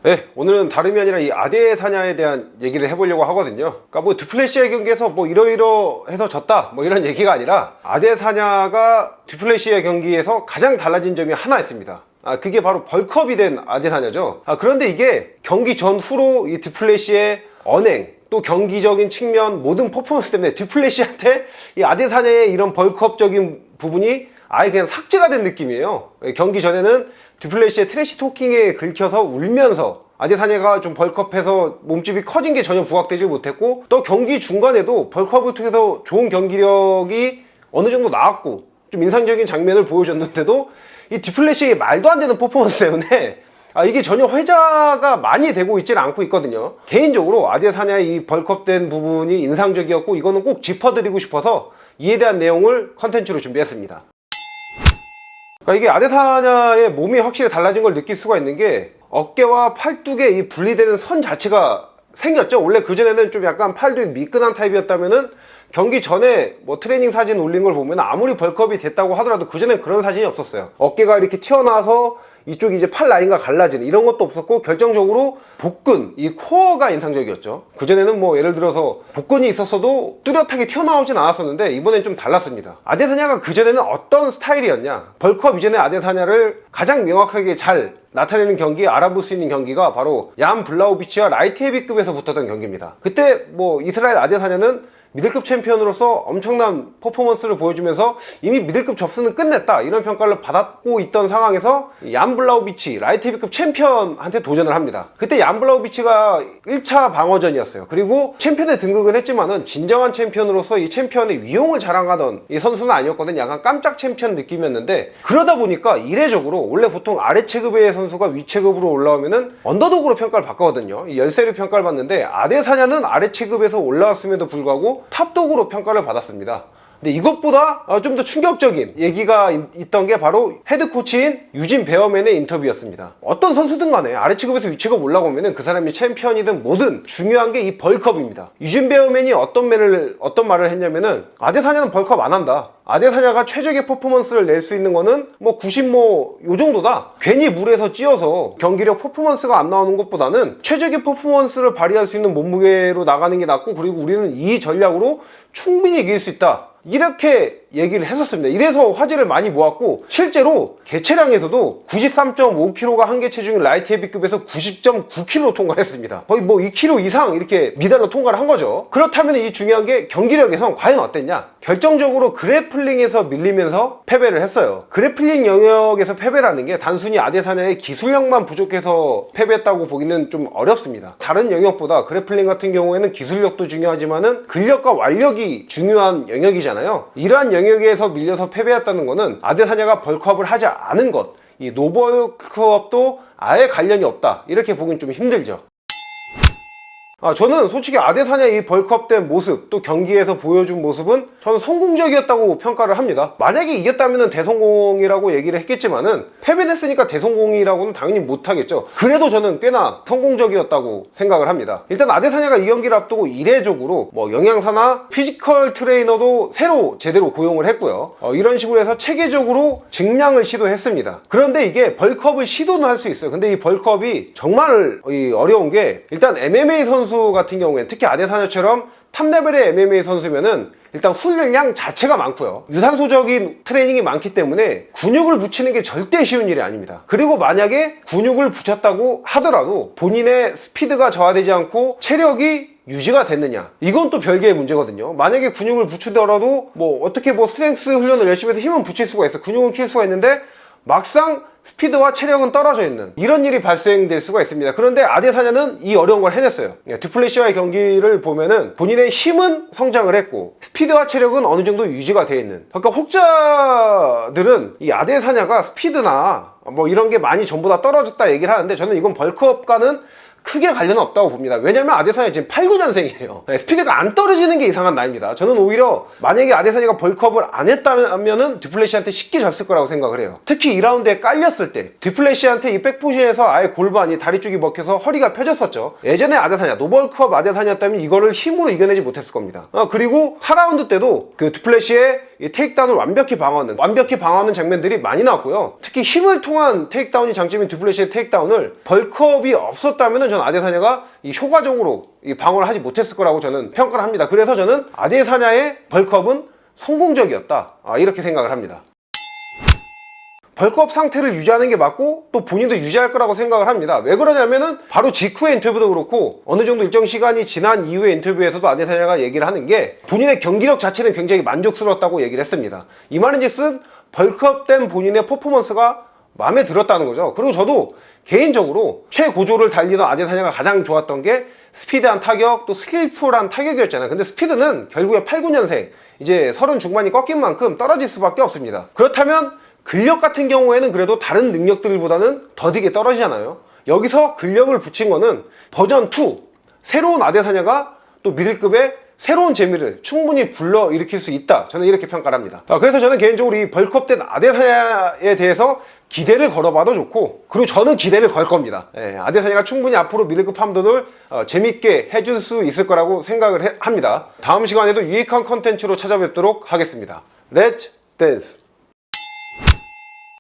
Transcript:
네, 오늘은 다름이 아니라 이 아데사냐에 대한 얘기를 해보려고 하거든요. 그러니까 뭐 듀플레시아 경기에서 뭐 이러이러해서 졌다 뭐 이런 얘기가 아니라 아데사냐가 듀플레시아 경기에서 가장 달라진 점이 하나 있습니다. 그게 바로 벌크업이 된 아데사냐죠. 그런데 이게 경기 전후로 이 듀플레시의 언행 또 경기적인 측면 모든 퍼포먼스 때문에 듀플레시한테 이 아데사냐의 이런 벌크업적인 부분이 아예 그냥 삭제가 된 느낌이에요. 경기 전에는 듀플레시의 트래시 토킹에 긁혀서 울면서 아데사냐가 좀 벌크업해서 몸집이 커진 게 전혀 부각되지 못했고, 또 경기 중간에도 벌크업을 통해서 좋은 경기력이 어느 정도 나왔고 좀 인상적인 장면을 보여줬는데도 이 듀플레시의 말도 안 되는 퍼포먼스 때문에 이게 전혀 회자가 많이 되고 있지는 않고 있거든요. 개인적으로 아데사냐의 이 벌크업된 부분이 인상적이었고 이거는 꼭 짚어드리고 싶어서 이에 대한 내용을 컨텐츠로 준비했습니다. 그러니까 이게 아데사냐의 몸이 확실히 달라진 걸 느낄 수가 있는 게, 어깨와 팔뚝에 이 분리되는 선 자체가 생겼죠. 원래 그전에는 좀 약간 팔뚝이 미끈한 타입이었다면은 경기 전에 뭐 트레이닝 사진 올린 걸 보면 아무리 벌크업이 됐다고 하더라도 그전엔 그런 사진이 없었어요. 어깨가 이렇게 튀어나와서 이쪽이 이제 팔 라인과 갈라지는 이런 것도 없었고, 결정적으로 복근, 이 코어가 인상적이었죠. 그전에는 뭐 예를 들어서 복근이 있었어도 뚜렷하게 튀어나오진 않았었는데 이번엔 좀 달랐습니다. 아데사냐가 그전에는 어떤 스타일이었냐, 벌크업 이전의 아데사냐를 가장 명확하게 잘 나타내는 경기, 알아볼 수 있는 경기가 바로 얀 블라우비치와 라이트 헤비급에서 붙었던 경기입니다. 그때 뭐 이스라엘 아데사냐는 미들급 챔피언으로서 엄청난 퍼포먼스를 보여주면서 이미 미들급 접수는 끝냈다 이런 평가를 받았고 있던 상황에서 얀 블라우비치 라이트 헤비급 챔피언한테 도전을 합니다. 그때 얀 블라우비치가 1차 방어전이었어요. 그리고 챔피언에 등극은 했지만은 진정한 챔피언으로서 이 챔피언의 위용을 자랑하던 이 선수는 아니었거든. 약간 깜짝 챔피언 느낌이었는데, 그러다 보니까 이례적으로 원래 보통 아래 체급의 선수가 위 체급으로 올라오면은 언더독으로 평가를 받거든요. 이 열세를 평가를 받는데 아데사냐는 아래 체급에서 올라왔음에도 불구하고 탑독으로 평가를 받았습니다. 근데 이것보다 좀 더 충격적인 얘기가 있던 게 바로 헤드코치인 유진 베어맨의 인터뷰였습니다. 어떤 선수든 간에 아래 체급에서 위 체급 올라오면은 그 사람이 챔피언이든 뭐든 중요한 게 이 벌크업입니다. 유진 베어맨이 어떤 말을 했냐면은 아데사냐는 벌크업 안 한다. 아데사냐가 최적의 퍼포먼스를 낼 수 있는 거는 뭐 90 뭐 요 정도다. 괜히 물에서 찌어서 경기력 퍼포먼스가 안 나오는 것보다는 최적의 퍼포먼스를 발휘할 수 있는 몸무게로 나가는 게 낫고, 그리고 우리는 이 전략으로 충분히 이길 수 있다. 이렇게 얘기를 했었습니다. 이래서 화제를 많이 모았고, 실제로 개체량에서도 93.5kg가 한계 체중인 라이트 헤비급에서 90.9kg 통과를 했습니다. 거의 뭐 2kg 이상 이렇게 미달로 통과를 한 거죠. 그렇다면 이 중요한 게 경기력에선 과연 어땠냐? 결정적으로 그래플링에서 밀리면서 패배를 했어요. 그래플링 영역에서 패배라는 게 단순히 아데사냐의 기술력만 부족해서 패배했다고 보기는 좀 어렵습니다. 다른 영역보다 그래플링 같은 경우에는 기술력도 중요하지만은 근력과 완력이 중요한 영역이잖아요. 이러한 영역에서 밀려서 패배했다는 거는 아데사냐가 벌크업을 하지 않은 것, 이 노벌크업도 아예 관련이 없다 이렇게 보긴 좀 힘들죠. 저는 솔직히 아데사냐의 이 벌크업된 모습, 또 경기에서 보여준 모습은 저는 성공적이었다고 평가를 합니다. 만약에 이겼다면 대성공이라고 얘기를 했겠지만은 패배했으니까 대성공이라고는 당연히 못하겠죠. 그래도 저는 꽤나 성공적이었다고 생각을 합니다. 일단 아데사냐가 이 경기를 앞두고 이례적으로 뭐 영양사나 피지컬 트레이너도 새로 제대로 고용을 했고요. 이런 식으로 해서 체계적으로 증량을 시도했습니다. 그런데 이게 벌크업을 시도는 할 수 있어요. 근데 이 벌크업이 정말 어려운 게, 일단 MMA 선수 같은 경우에 특히 아데사냐처럼 탑레벨의 MMA 선수면은 일단 훈련량 자체가 많고요. 유산소적인 트레이닝이 많기 때문에 근육을 붙이는 게 절대 쉬운 일이 아닙니다. 그리고 만약에 근육을 붙였다고 하더라도 본인의 스피드가 저하되지 않고 체력이 유지가 됐느냐, 이건 또 별개의 문제거든요. 만약에 근육을 붙이더라도 뭐 어떻게 뭐 스트렝스 훈련을 열심히 해서 힘은 붙일 수가 있어, 근육은 키울 수가 있는데 막상 스피드와 체력은 떨어져 있는 이런 일이 발생될 수가 있습니다. 그런데 아데사냐는 이 어려운 걸 해냈어요. 듀플레시와의 경기를 보면은 본인의 힘은 성장을 했고 스피드와 체력은 어느 정도 유지가 되어 있는, 그러니까 혹자들은 이 아데사냐가 스피드나 뭐 이런 게 많이 전보다 떨어졌다 얘기를 하는데, 저는 이건 벌크업과는 크게 관련은 없다고 봅니다. 왜냐면 아데사냐 지금 89년생이에요. 스피드가 안 떨어지는 게 이상한 나이입니다. 저는 오히려 만약에 아데사냐가 벌크업을 안 했다면은 듀플레시한테 쉽게 졌을 거라고 생각을 해요. 특히 2라운드에 깔렸을 때 듀플레시한테 이 백포지션에서 아예 골반이 다리 쪽이 먹혀서 허리가 펴졌었죠. 예전에 아데사냐, 노벌크업 아데사냐였다면 이거를 힘으로 이겨내지 못했을 겁니다. 그리고 4라운드 때도 그 듀플레시의 이 테이크다운을 완벽히 방어하는 장면들이 많이 나왔고요. 특히 힘을 통한 테이크다운이 장점인 듀플래시의 테이크다운을 벌크업이 없었다면 전 아데사냐가 이 효과적으로 이 방어를 하지 못했을 거라고 저는 평가를 합니다. 그래서 저는 아데사냐의 벌크업은 성공적이었다, 이렇게 생각을 합니다. 벌크업 상태를 유지하는 게 맞고 또 본인도 유지할 거라고 생각을 합니다. 왜 그러냐면은 바로 직후의 인터뷰도 그렇고 어느 정도 일정 시간이 지난 이후의 인터뷰에서도 아데사냐가 얘기를 하는 게 본인의 경기력 자체는 굉장히 만족스러웠다고 얘기를 했습니다. 이 말인즉슨 벌크업된 본인의 퍼포먼스가 마음에 들었다는 거죠. 그리고 저도 개인적으로 최고조를 달리던 아데사냐가 가장 좋았던 게 스피드한 타격, 또 스킬풀한 타격이었잖아요. 근데 스피드는 결국에 8, 9년생 이제 30 중반이 꺾인 만큼 떨어질 수밖에 없습니다. 그렇다면 근력 같은 경우에는 그래도 다른 능력들보다는 더디게 떨어지잖아요. 여기서 근력을 붙인 거는 버전 2, 새로운 아데사냐가 또 미들급의 새로운 재미를 충분히 불러일으킬 수 있다, 저는 이렇게 평가를 합니다. 그래서 저는 개인적으로 이 벌크업된 아데사냐에 대해서 기대를 걸어봐도 좋고, 그리고 저는 기대를 걸 겁니다. 아데사냐가 충분히 앞으로 미들급 함돈을 재밌게 해줄 수 있을 거라고 생각을 합니다. 다음 시간에도 유익한 컨텐츠로 찾아뵙도록 하겠습니다. 렛츠 댄스!